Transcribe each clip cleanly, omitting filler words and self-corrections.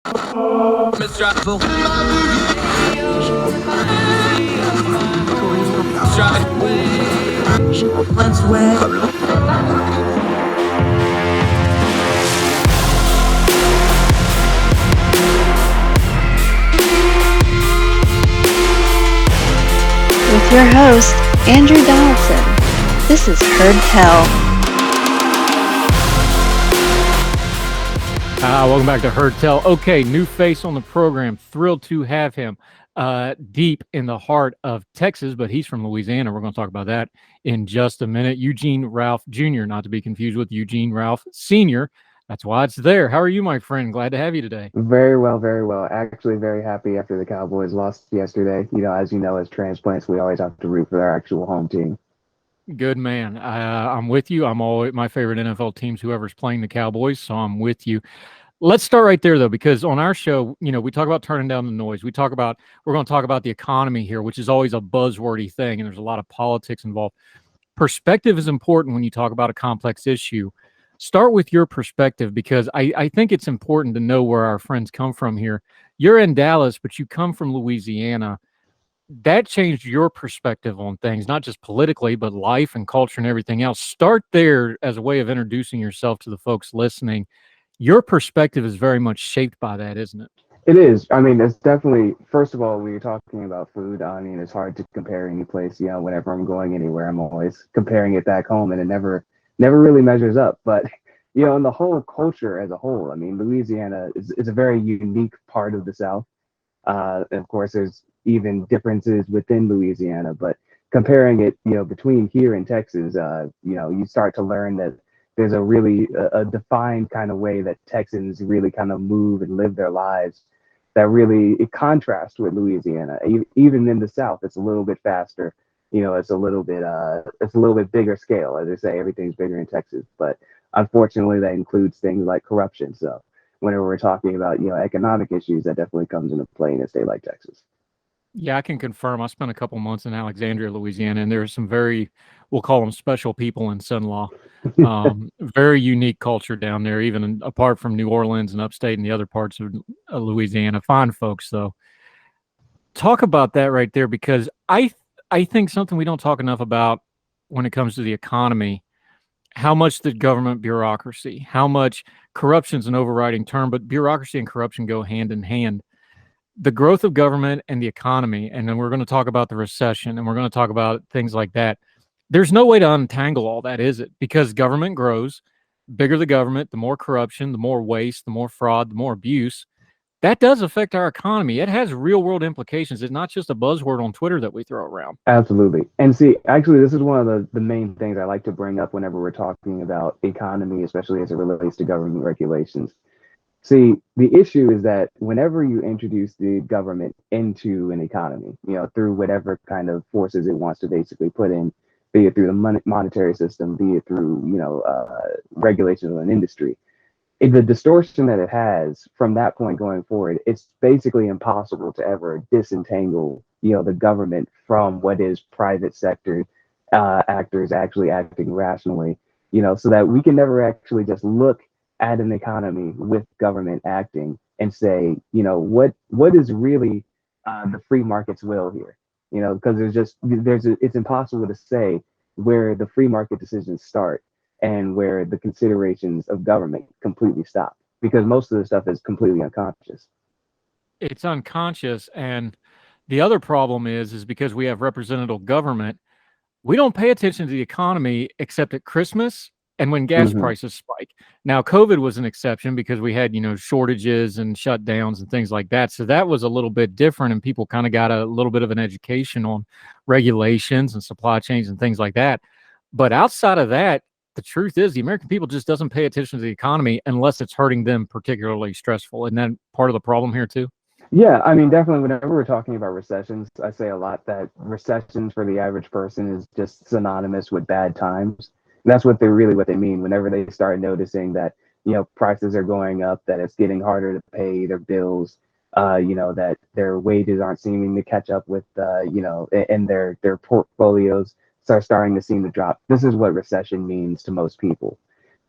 Mistrustful. Let's win. With your host, Andrew Donaldson. This is Heard Tell. Welcome back to Heard Tell. Okay, new face on the program. Thrilled to have him deep in the heart of Texas, but he's from Louisiana. We're going to talk about that in just a minute. Eugene Ralph Jr., not to be confused with Eugene Ralph Sr. That's why it's there. How are you, my friend? Glad to have you today. Very well, very well. Actually, very happy after the Cowboys lost yesterday. As you know, as transplants, we always have to root for our actual home team. Good man. I'm with you. I'm always my favorite NFL teams, whoever's playing the Cowboys, so I'm with you. Let's start right there, though, because on our show, we talk about turning down the noise. We're going to talk about the economy here, which is always a buzzwordy thing, and there's a lot of politics involved. Perspective is important when you talk about a complex issue. Start with your perspective, because I think it's important to know where our friends come from here. You're in Dallas, but you come from Louisiana. That changed your perspective on things, not just politically, but life and culture and everything else. Start there as a way of introducing yourself to the folks listening. Your perspective is very much shaped by that, isn't it? It is. I mean, it's definitely, first of all, when you're talking about food, I mean, it's hard to compare any place. Whenever I'm going anywhere, I'm always comparing it back home, and it never really measures up. But, in the whole culture as a whole, I mean, Louisiana is a very unique part of the South. And of course, there's even differences within Louisiana, but comparing it, between here and Texas, you start to learn that there's a really a defined kind of way that Texans really kind of move and live their lives that really it contrasts with Louisiana. Even in the South, it's a little bit faster. It's a little bit bigger scale. As they say, everything's bigger in Texas, but unfortunately, that includes things like corruption. So whenever we're talking about economic issues, that definitely comes into play in a state like Texas. Yeah, I can confirm. I spent a couple months in Alexandria, Louisiana, and there are some very, we'll call them special people in Son-Law. Very unique culture down there, even apart from New Orleans and upstate and the other parts of Louisiana. Fine folks, though. Talk about that right there, because I think something we don't talk enough about when it comes to the economy, how much the government bureaucracy, how much corruption's an overriding term, but bureaucracy and corruption go hand in hand. The growth of government and the economy, and then we're going to talk about the recession, and we're going to talk about things like that. There's no way to untangle all that, is it? Because government grows, bigger the government, the more corruption, the more waste, the more fraud, the more abuse. That does affect our economy. It has real world implications. It's not just a buzzword on Twitter that we throw around. Absolutely. And see, actually, this is one of the main things I like to bring up whenever we're talking about economy, especially as it relates to government regulations. See, the issue is that whenever you introduce the government into an economy, through whatever kind of forces it wants to basically put in, be it through the monetary system, be it through, regulations of an industry, the distortion that it has from that point going forward, it's basically impossible to ever disentangle, the government from what is private sector actors actually acting rationally, so that we can never actually just look at an economy with government acting and say, what is really the free market's will here? Because it's impossible to say where the free market decisions start and where the considerations of government completely stop, because most of the stuff is completely unconscious. It's unconscious, and the other problem is because we have representative government, we don't pay attention to the economy except at Christmas and when gas prices spike. Now, COVID was an exception because we had, shortages and shutdowns and things like that. So that was a little bit different, and people kind of got a little bit of an education on regulations and supply chains and things like that. But outside of that, the truth is the American people just doesn't pay attention to the economy unless it's hurting them particularly stressful. And then part of the problem here too? Yeah, I mean, definitely whenever we're talking about recessions, I say a lot that recessions for the average person is just synonymous with bad times. And that's what they mean whenever they start noticing that, prices are going up, that it's getting harder to pay their bills, that their wages aren't seeming to catch up with, and their portfolios are starting to seem to drop. This is what recession means to most people.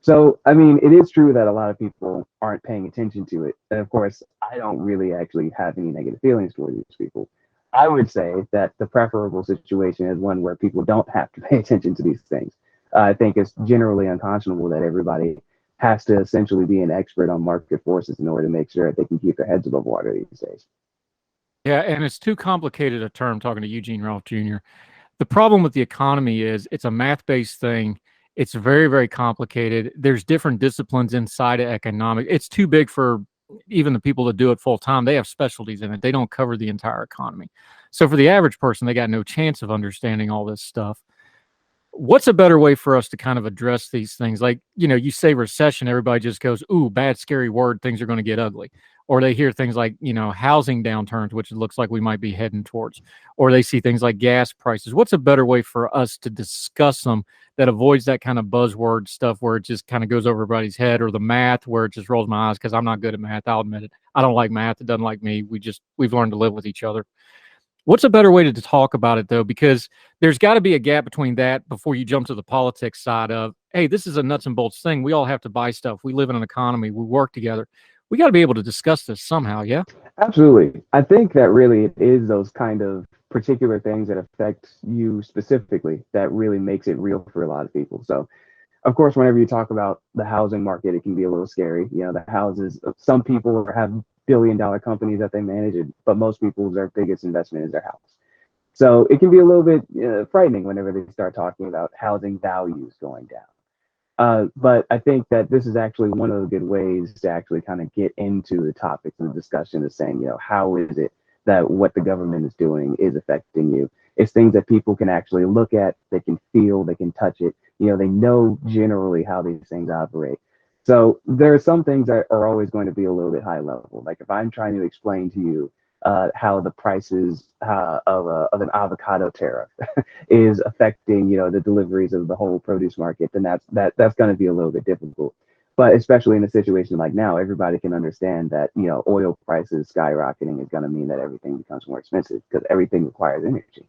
So, I mean, it is true that a lot of people aren't paying attention to it. And of course, I don't really actually have any negative feelings towards these people. I would say that the preferable situation is one where people don't have to pay attention to these things. I think it's generally unconscionable that everybody has to essentially be an expert on market forces in order to make sure that they can keep their heads above water these days. Yeah, and it's too complicated a term talking to Eugene Ralph Jr. The problem with the economy is it's a math-based thing. It's very, very complicated. There's different disciplines inside of economics. It's too big for even the people that do it full time. They have specialties in it. They don't cover the entire economy. So for the average person, they got no chance of understanding all this stuff. What's a better way for us to kind of address these things? Like, you say recession, everybody just goes, ooh, bad, scary word, things are going to get ugly. Or they hear things like, housing downturns, which it looks like we might be heading towards. Or they see things like gas prices. What's a better way for us to discuss them that avoids that kind of buzzword stuff where it just kind of goes over everybody's head, or the math where it just rolls my eyes because I'm not good at math. I'll admit it. I don't like math. It doesn't like me. We've learned to live with each other. What's a better way to talk about it, though? Because there's got to be a gap between that before you jump to the politics side of, hey, this is a nuts and bolts thing. We all have to buy stuff. We live in an economy. We work together. We got to be able to discuss this somehow, yeah? Absolutely. I think that really it is those kind of particular things that affect you specifically that really makes it real for a lot of people. So, of course, whenever you talk about the housing market, it can be a little scary. The houses, some people have billion-dollar companies that they manage, but most people, their biggest investment is their house. So it can be a little bit frightening whenever they start talking about housing values going down. But I think that this is actually one of the good ways to actually kind of get into the topics of the discussion is saying, how is it that what the government is doing is affecting you? It's things that people can actually look at, they can feel, they can touch it. They know generally how these things operate. So there are some things that are always going to be a little bit high level. Like if I'm trying to explain to you how the prices of an avocado tariff is affecting the deliveries of the whole produce market, then that's going to be a little bit difficult. But especially in a situation like now, everybody can understand that oil prices skyrocketing is going to mean that everything becomes more expensive because everything requires energy.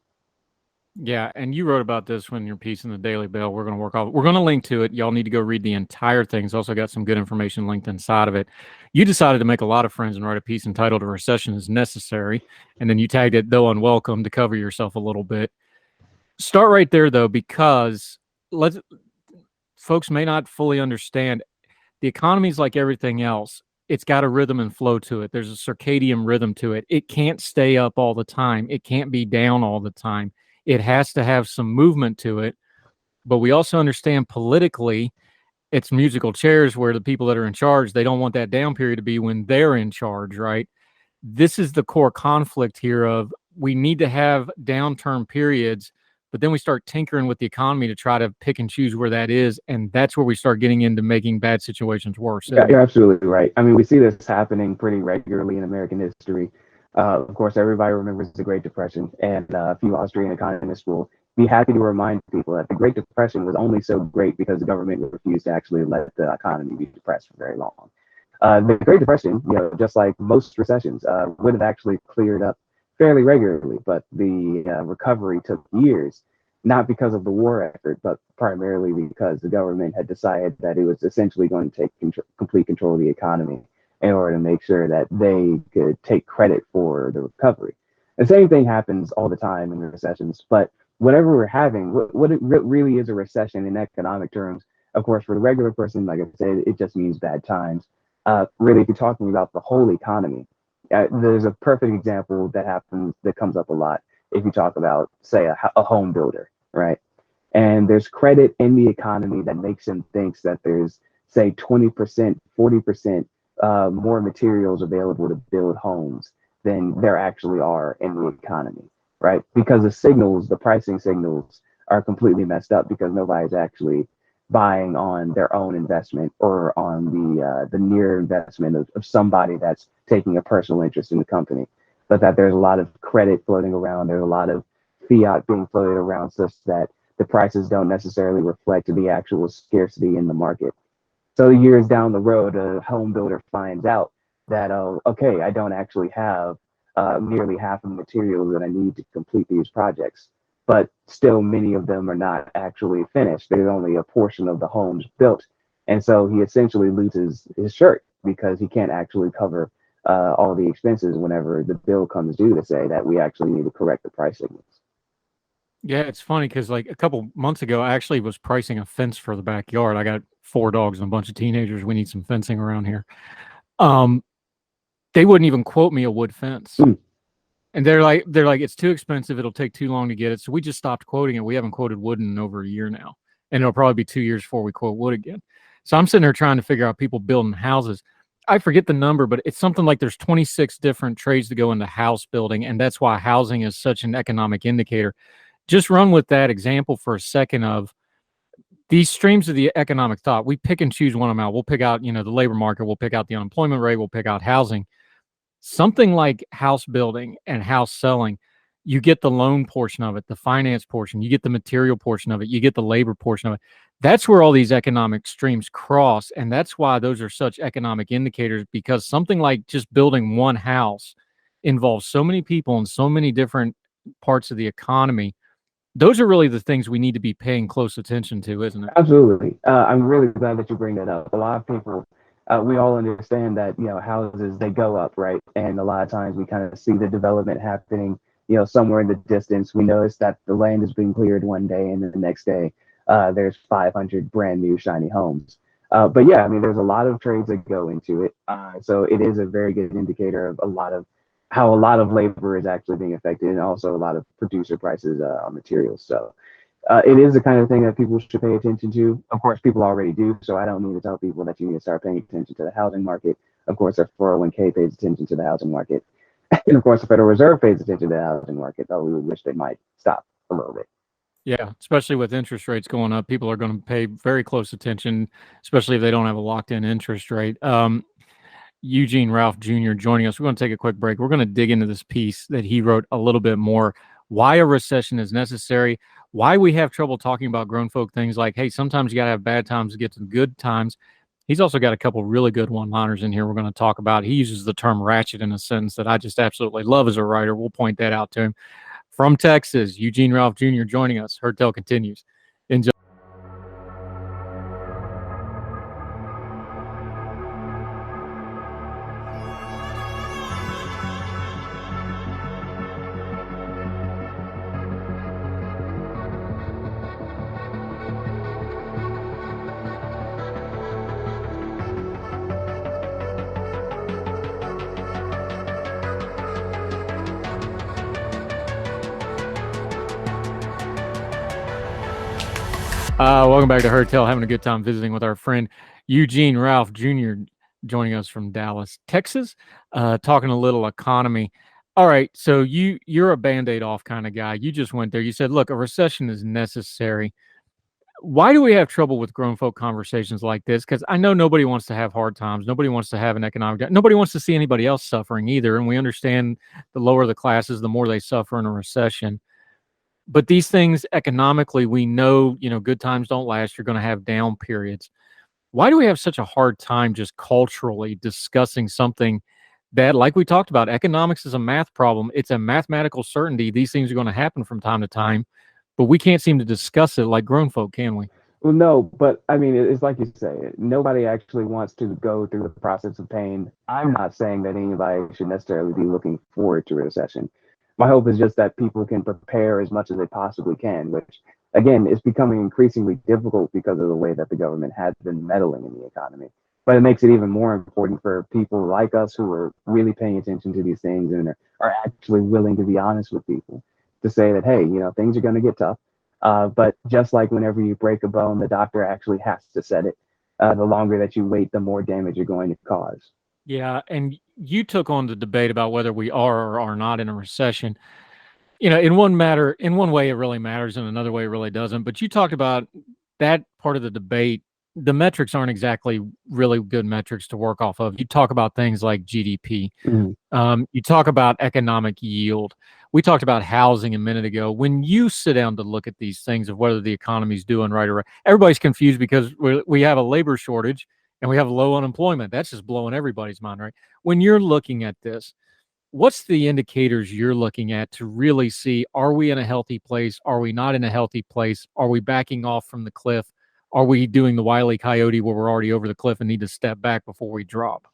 Yeah, and you wrote about this when your piece in the Daily Bell. We're going to link to it. Y'all need to go read the entire thing. It's also got some good information linked inside of it. You decided to make a lot of friends and write a piece entitled "A Recession Is Necessary," and then you tagged it "Though Unwelcome" to cover yourself a little bit. Start right there though, because folks may not fully understand. The economy is like everything else. It's got a rhythm and flow to it. There's a circadian rhythm to it. It can't stay up all the time. It can't be down all the time. It has to have some movement to it. But we also understand politically, it's musical chairs where the people that are in charge, they don't want that down period to be when they're in charge, right? This is the core conflict here of we need to have downturn periods, but then we start tinkering with the economy to try to pick and choose where that is. And that's where we start getting into making bad situations worse. Yeah, you're absolutely right. I mean, we see this happening pretty regularly in American history. Of course, everybody remembers the Great Depression, and a few Austrian economists will be happy to remind people that the Great Depression was only so great because the government refused to actually let the economy be depressed for very long. The Great Depression, just like most recessions, would have actually cleared up fairly regularly, but the recovery took years, not because of the war effort, but primarily because the government had decided that it was essentially going to take complete control of the economy in order to make sure that they could take credit for the recovery. The same thing happens all the time in recessions, but whatever we're having, what it really is a recession in economic terms, of course, for the regular person, like I said, it just means bad times. Really, if you're talking about the whole economy, there's a perfect example that comes up a lot if you talk about, say, a home builder, right? And there's credit in the economy that makes him thinks that there's, say, 20%, 40% more materials available to build homes than there actually are in the economy, right? Because the pricing signals are completely messed up because nobody's actually buying on their own investment or on the near investment of somebody that's taking a personal interest in the company, but that there's a lot of credit floating around. There's a lot of fiat being floated around such that the prices don't necessarily reflect the actual scarcity in the market. So years down the road, a home builder finds out that, oh, okay, I don't actually have nearly half of the materials that I need to complete these projects, but still many of them are not actually finished. There's only a portion of the homes built, And so he essentially loses his shirt because he can't actually cover all the expenses whenever the bill comes due to say that we actually need to correct the price signals. Yeah, it's funny because like a couple months ago, I actually was pricing a fence for the backyard. I got 4 dogs and a bunch of teenagers. We need some fencing around here. They wouldn't even quote me a wood fence. And they're like, it's too expensive. It'll take too long to get it. So we just stopped quoting it. We haven't quoted wood in over a year now. And it'll probably be 2 years before we quote wood again. So I'm sitting there trying to figure out people building houses. I forget the number, but it's something like there's 26 different trades that go into house building. And that's why housing is such an economic indicator. Just run with that example for a second of these streams of the economic thought. We pick and choose one of them out. We'll pick out, the labor market. We'll pick out the unemployment rate. We'll pick out housing. Something like house building and house selling, you get the loan portion of it, the finance portion, you get the material portion of it, you get the labor portion of it. That's where all these economic streams cross. And that's why those are such economic indicators, because something like just building one house involves so many people and so many different parts of the economy. Those are really the things we need to be paying close attention to, isn't it? Absolutely. I'm really glad that you bring that up. A lot of people, we all understand that, houses, they go up, right? And a lot of times we kind of see the development happening, somewhere in the distance. We notice that the land is being cleared one day, and then the next day there's 500 brand new shiny homes. But yeah, I mean, there's a lot of trades that go into it. So it is a very good indicator of how a lot of labor is actually being affected, and also a lot of producer prices on materials. So it is the kind of thing that people should pay attention to. Of course, people already do, so I don't need to tell people that you need to start paying attention to the housing market. Of course, their 401k pays attention to the housing market. And of course, the Federal Reserve pays attention to the housing market, though we would wish they might stop a little bit. Yeah, especially with interest rates going up, people are going to pay very close attention, especially if they don't have a locked-in interest rate. Eugene Ralph Jr. joining us. We're going to take a quick break. We're going to dig into this piece that he wrote a little bit more. Why a recession is necessary. Why we have trouble talking about grown folk things like, hey, sometimes you got to have bad times to get to the good times. He's also got a couple really good one-liners in here we're going to talk about. He uses the term ratchet in a sentence that I just absolutely love as a writer. We'll point that out to him. From Texas, Eugene Ralph Jr. joining us. Heard Tell continues. Enjoy. Welcome back to Heard Tell. Having a good time visiting with our friend Eugene Ralph Jr. joining us from Dallas, Texas, talking a little economy. All right, so you're a Band-Aid off kind of guy. You just went there. You said, look, a recession is necessary. Why do we have trouble with grown folk conversations like this? Because I know nobody wants to have hard times. Nobody wants to have an economic. Nobody wants to see anybody else suffering either. And we understand the lower the classes, the more they suffer in a recession. But these things economically, we know, good times don't last. You're going to have down periods. Why do we have such a hard time just culturally discussing something that, like we talked about, economics is a math problem. It's a mathematical certainty. These things are going to happen from time to time, but we can't seem to discuss it like grown folk, can we? Well, no, but I mean, it's like you say, nobody actually wants to go through the process of pain. I'm not saying that anybody should necessarily be looking forward to a recession. My hope is just that people can prepare as much as they possibly can, which again is becoming increasingly difficult because of the way that the government has been meddling in the economy. But it makes it even more important for people like us who are really paying attention to these things and are actually willing to be honest with people to say that, hey, things are going to get tough. But just like whenever you break a bone, the doctor actually has to set it. The longer that you wait, the more damage you're going to cause. Yeah, and you took on the debate about whether we are or are not in a recession. In one way it really matters, in another way it really doesn't. But you talked about that part of the debate. The metrics aren't exactly really good metrics to work off of. You talk about things like GDP. Mm-hmm. You talk about economic yield. We talked about housing a minute ago. When you sit down to look at these things of whether the economy's doing right or right, everybody's confused because we have a labor shortage and we have low unemployment. That's just blowing everybody's mind, right? When you're looking at this, what's the indicators you're looking at to really see, are we in a healthy place? Are we not in a healthy place? Are we backing off from the cliff? are we doing the Wile E. Coyote where we're already over the cliff and need to step back before we drop?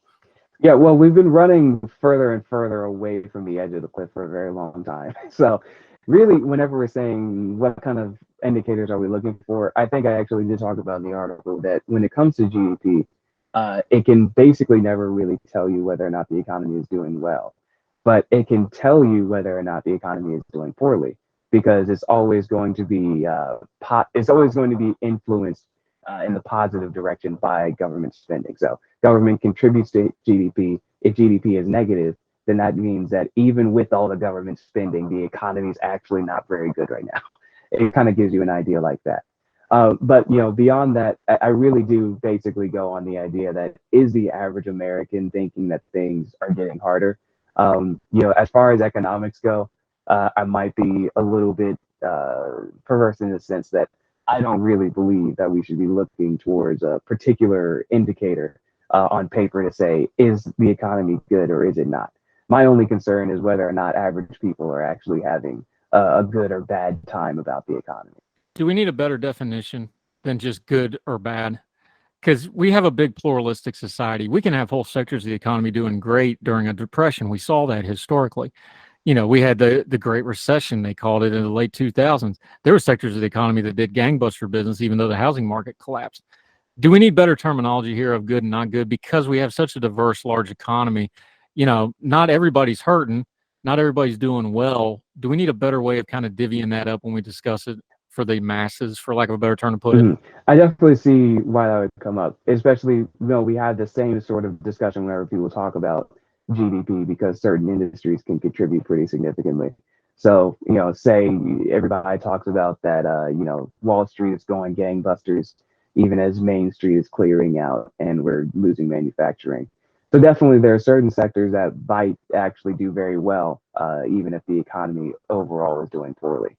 Yeah, well, we've been running further and further away from the edge of the cliff for a very long time. So, really, whenever we're saying what kind of indicators are we looking for, I think I actually did talk about in the article that when it comes to GDP, it can basically never really tell you whether or not the economy is doing well, but it can tell you whether or not the economy is doing poorly because it's always going to be it's always going to be influenced in the positive direction by government spending. So government contributes to GDP. If GDP is negative, then that means that even with all the government spending, the economy is actually not very good right now. It kind of gives you an idea like that. But beyond that, I really do basically go on the idea that is the average American thinking that things are getting harder. As far as economics go, I might be a little bit perverse in the sense that I don't really believe that we should be looking towards a particular indicator on paper to say, is the economy good or is it not? My only concern is whether or not average people are actually having a good or bad time about the economy. Do we need a better definition than just good or bad? Because we have a big pluralistic society. We can have whole sectors of the economy doing great during a depression. We saw that historically. We had the Great Recession, they called it, in the late 2000s. There were sectors of the economy that did gangbuster business, even though the housing market collapsed. Do we need better terminology here of good and not good? Because we have such a diverse, large economy, not everybody's hurting, not everybody's doing well. Do we need a better way of kind of divvying that up when we discuss it for the masses, for lack of a better term to put it? I definitely see why that would come up, especially, we had the same sort of discussion whenever people talk about GDP because certain industries can contribute pretty significantly. So, say everybody talks about that, Wall Street is going gangbusters, even as Main Street is clearing out and we're losing manufacturing. So definitely there are certain sectors that might actually do very well, even if the economy overall is doing poorly.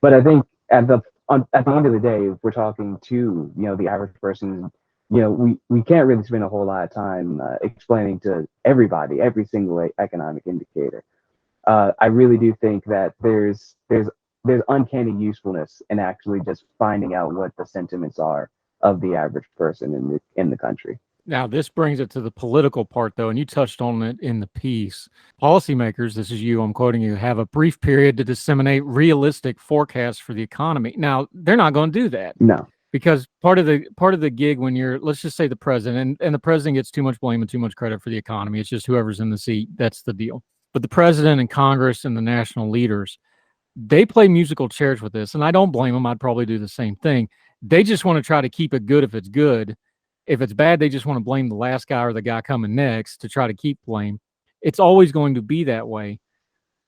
But I think at the end of the day, if we're talking to the average person, we can't really spend a whole lot of time explaining to everybody every single economic indicator. I really do think that there's uncanny usefulness in actually just finding out what the sentiments are of the average person in the country. Now, this brings it to the political part, though, and you touched on it in the piece. Policymakers, this is you, I'm quoting you, have a brief period to disseminate realistic forecasts for the economy. Now, they're not going to do that. No. Because part of the gig when you're, let's just say the president, and the president gets too much blame and too much credit for the economy. It's just whoever's in the seat, that's the deal. But the president and Congress and the national leaders, they play musical chairs with this, and I don't blame them. I'd probably do the same thing. They just want to try to keep it good if it's good. If it's bad, they just want to blame the last guy or the guy coming next to try to keep blame. It's always going to be that way.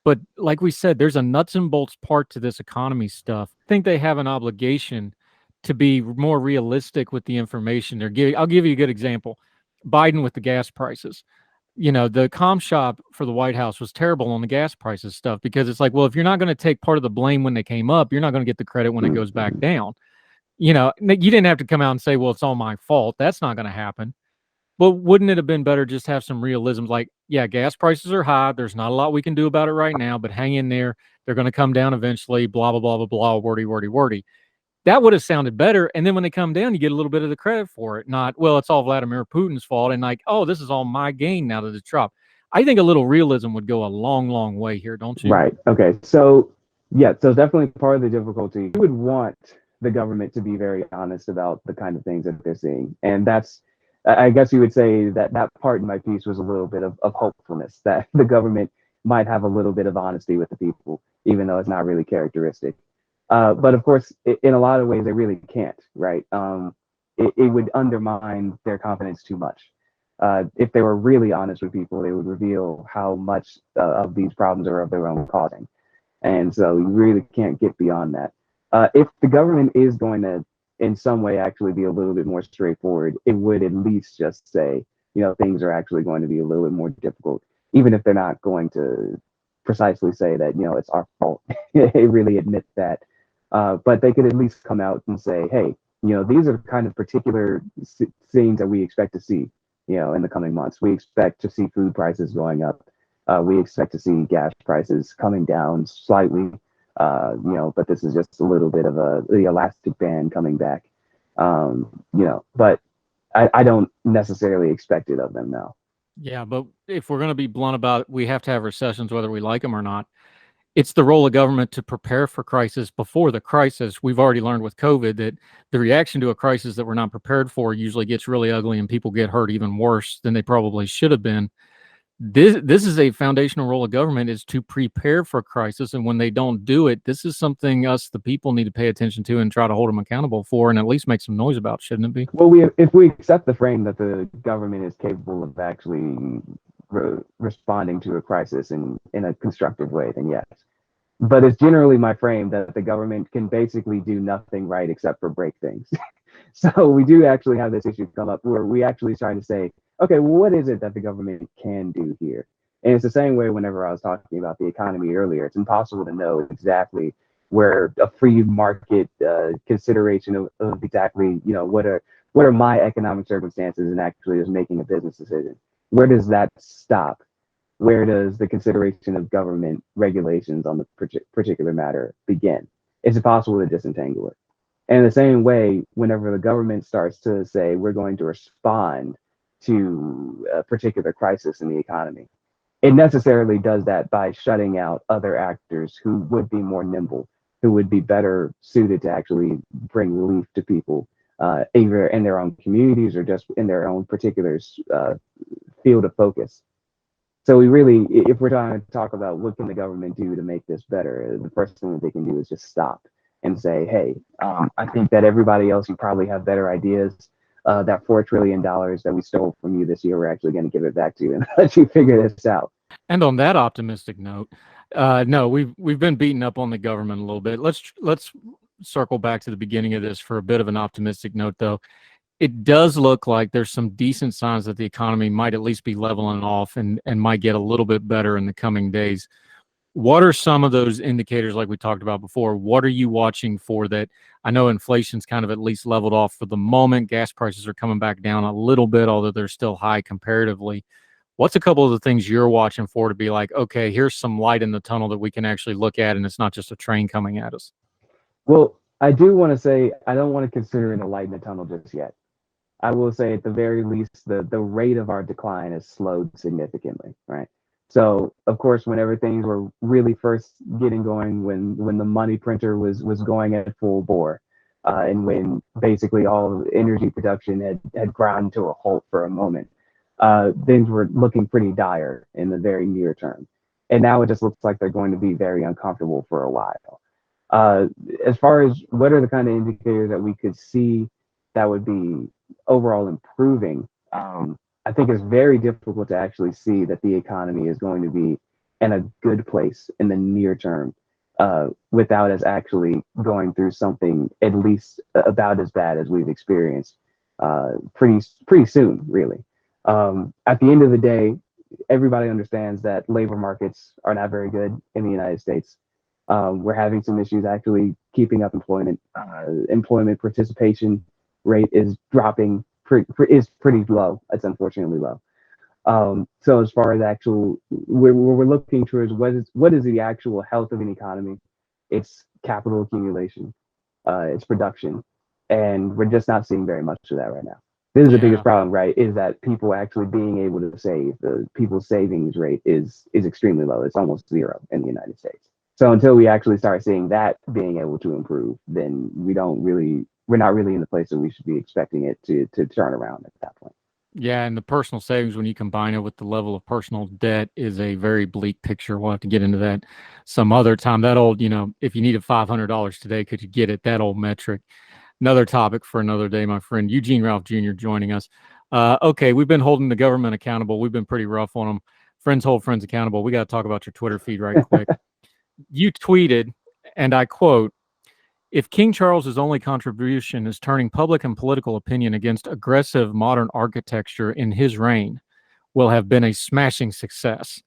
But like we said, there's a nuts and bolts part to this economy stuff. I think they have an obligation to be more realistic with the information they're giving. I'll give you a good example. Biden with the gas prices. The comm shop for the White House was terrible on the gas prices stuff because it's like, well, if you're not going to take part of the blame when they came up, you're not going to get the credit when it goes back down. You didn't have to come out and say, well, it's all my fault. That's not going to happen. But wouldn't it have been better just have some realism? Like, yeah, gas prices are high. There's not a lot we can do about it right now, but hang in there. They're going to come down eventually, blah, blah, blah, blah, blah, wordy. That would have sounded better. And then when they come down, you get a little bit of the credit for it. Not, well, it's all Vladimir Putin's fault. And like, oh, this is all my gain now that it's dropped. I think a little realism would go a long, long way here, don't you? Right. Okay. So, yeah, so definitely part of the difficulty. You would want the government to be very honest about the kind of things that they're seeing. And that's, I guess you would say that part in my piece was a little bit of hopefulness that the government might have a little bit of honesty with the people, even though it's not really characteristic. But of course, in a lot of ways, they really can't, right? It would undermine their confidence too much. If they were really honest with people, they would reveal how much of these problems are of their own causing. And so you really can't get beyond that. If the government is going to, in some way, actually be a little bit more straightforward, it would at least just say, things are actually going to be a little bit more difficult, even if they're not going to precisely say that, it's our fault. They really admit that. But they could at least come out and say, hey, these are kind of particular things that we expect to see, in the coming months. We expect to see food prices going up. We expect to see gas prices coming down slightly, but this is just a little bit of the elastic band coming back. But I don't necessarily expect it of them now. Yeah, but if we're going to be blunt about it, we have to have recessions whether we like them or not. It's the role of government to prepare for crisis before the crisis. We've already learned with COVID that the reaction to a crisis that we're not prepared for usually gets really ugly and people get hurt even worse than they probably should have been. This is a foundational role of government, is to prepare for crisis. And when they don't do it, this is something us, the people, need to pay attention to and try to hold them accountable for and at least make some noise about, shouldn't it be? Well, if we accept the frame that the government is capable of actually responding to a crisis in a constructive way, then yes. But it's generally my frame that the government can basically do nothing right except for break things. So we do actually have this issue come up where we actually trying to say, okay, well, what is it that the government can do here? And it's the same way whenever I was talking about the economy earlier. It's impossible to know exactly where a free market consideration of exactly, what are my economic circumstances and actually just making a business decision. Where does that stop? Where does the consideration of government regulations on the particular matter begin? It's impossible to disentangle it. And in the same way, whenever the government starts to say we're going to respond to a particular crisis in the economy, it necessarily does that by shutting out other actors who would be more nimble, who would be better suited to actually bring relief to people, either in their own communities or just in their own particular field of focus. So we really, if we're trying to talk about what can the government do to make this better, the first thing that they can do is just stop and say, hey, I think that everybody else, you probably have better ideas. That $4 trillion that we stole from you this year, we're actually going to give it back to you and let you figure this out. And on that optimistic note, no, we've been beating up on the government a little bit. Let's circle back to the beginning of this for a bit of an optimistic note, though. It does look like there's some decent signs that the economy might at least be leveling off and might get a little bit better in the coming days. What are some of those indicators, like we talked about before? What are you watching for that? I know inflation's kind of at least leveled off for the moment. Gas prices are coming back down a little bit, although they're still high comparatively. What's a couple of the things you're watching for to be like, okay, here's some light in the tunnel that we can actually look at, and it's not just a train coming at us? Well, I do want to say I don't want to consider it a light in the tunnel just yet. I will say at the very least, the rate of our decline has slowed significantly, right? So of course, whenever things were really first getting going, when the money printer was going at full bore, and when basically all energy production had ground to a halt for a moment, things were looking pretty dire in the very near term. And now it just looks like they're going to be very uncomfortable for a while. As far as what are the kind of indicators that we could see that would be overall improving, I think it's very difficult to actually see that the economy is going to be in a good place in the near term, without us actually going through something at least about as bad as we've experienced pretty soon, really. At the end of the day, everybody understands that labor markets are not very good in the United States. We're having some issues actually keeping up employment. Employment participation rate is dropping, is pretty low. It's unfortunately low. So as far as actual, we're looking towards what is the actual health of an economy? It's capital accumulation, it's production, and we're just not seeing very much of that right now. This is the biggest problem, right? Is that people actually being able to save. People's savings rate is extremely low. It's almost zero in the United States. So until we actually start seeing that being able to improve, then we're not really in the place that we should be expecting it to turn around at that point. Yeah, and the personal savings, when you combine it with the level of personal debt, is a very bleak picture. We'll have to get into that some other time. That old, if you needed $500 today, could you get it? That old metric. Another topic for another day, my friend. Eugene Ralph Jr. joining us. Okay, we've been holding the government accountable. We've been pretty rough on them. Friends hold friends accountable. We got to talk about your Twitter feed right quick. You tweeted, and I quote, "If King Charles's only contribution is turning public and political opinion against aggressive modern architecture in his reign, will have been a smashing success."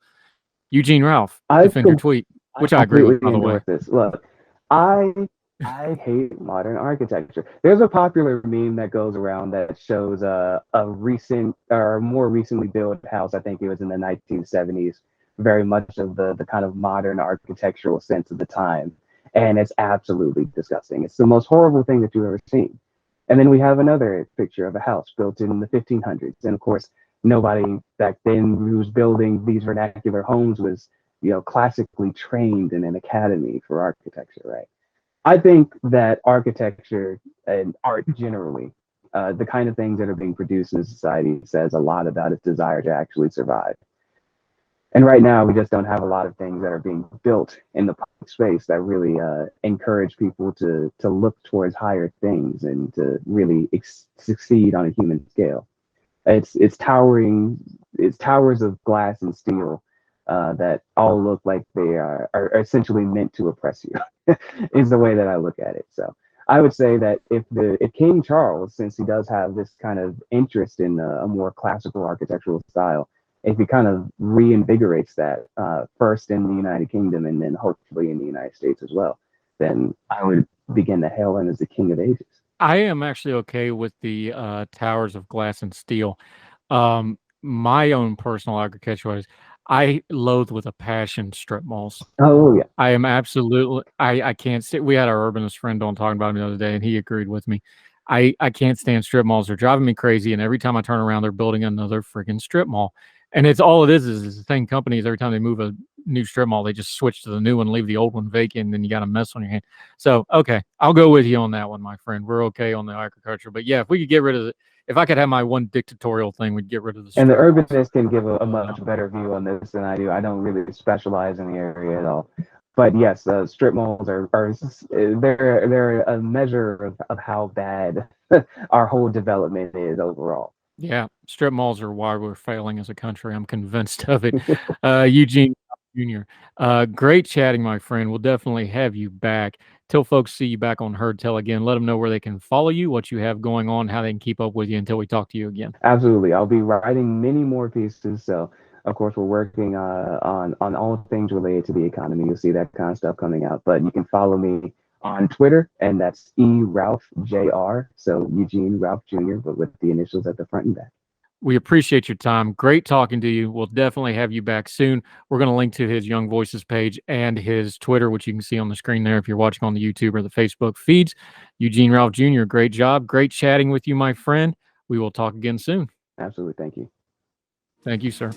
Eugene Ralph, defend your tweet, which I agree with, by the way. This. Look, I hate modern architecture. There's a popular meme that goes around that shows a recent or more recently built house. I think it was in the 1970s, very much of the kind of modern architectural sense of the time. And it's absolutely disgusting. It's the most horrible thing that you've ever seen. And then we have another picture of a house built in the 1500s. And of course, nobody back then who was building these vernacular homes was, classically trained in an academy for architecture, right? I think that architecture and art generally, the kind of things that are being produced in society, says a lot about its desire to actually survive. And right now, we just don't have a lot of things that are being built in the public space that really encourage people to look towards higher things and to really succeed on a human scale. It's towers of glass and steel that all look like they are essentially meant to oppress you. Is the way that I look at it. So I would say that if King Charles, since he does have this kind of interest in a more classical architectural style, if he kind of reinvigorates that first in the United Kingdom and then hopefully in the United States as well, then I would begin to hail him as the king of ages. I am actually okay with the towers of glass and steel. My own personal architecture is I loathe with a passion strip malls. Oh yeah. I am absolutely I can't stand. We had our urbanist friend on talking about it the other day, and he agreed with me. I can't stand strip malls. They're driving me crazy, and every time I turn around, they're building another freaking strip mall. And it's all it is the same companies. Every time they move a new strip mall, they just switch to the new one, leave the old one vacant, and then you got a mess on your hand. So, okay, I'll go with you on that one, my friend. We're okay on the agriculture. But yeah, if we could get rid of it, if I could have my one dictatorial thing, we'd get rid of the And the strip malls. urbanist can give a much better view on this than I do. I don't really specialize in the area at all. But yes, strip malls are they're a measure of how bad our whole development is overall. Yeah, strip malls are why we're failing as a country. I'm convinced of it. Eugene Jr. Great chatting, my friend. We'll definitely have you back. Till folks see you back on Heard Tell again, let them know where they can follow you, what you have going on, how they can keep up with you until we talk to you again. Absolutely. I'll be writing many more pieces. So of course we're working on all things related to the economy. You'll see that kind of stuff coming out. But you can follow me on Twitter, and that's Ralph Jr. So Eugene Ralph Jr., but with the initials at the front and back. We appreciate your time. Great talking to you. We'll definitely have you back soon. We're going to link to his Young Voices page and his Twitter, which you can see on the screen there if you're watching on the YouTube or the Facebook feeds. Eugene Ralph Jr., great job. Great chatting with you, my friend. We will talk again soon. Absolutely. Thank you. Thank you, sir.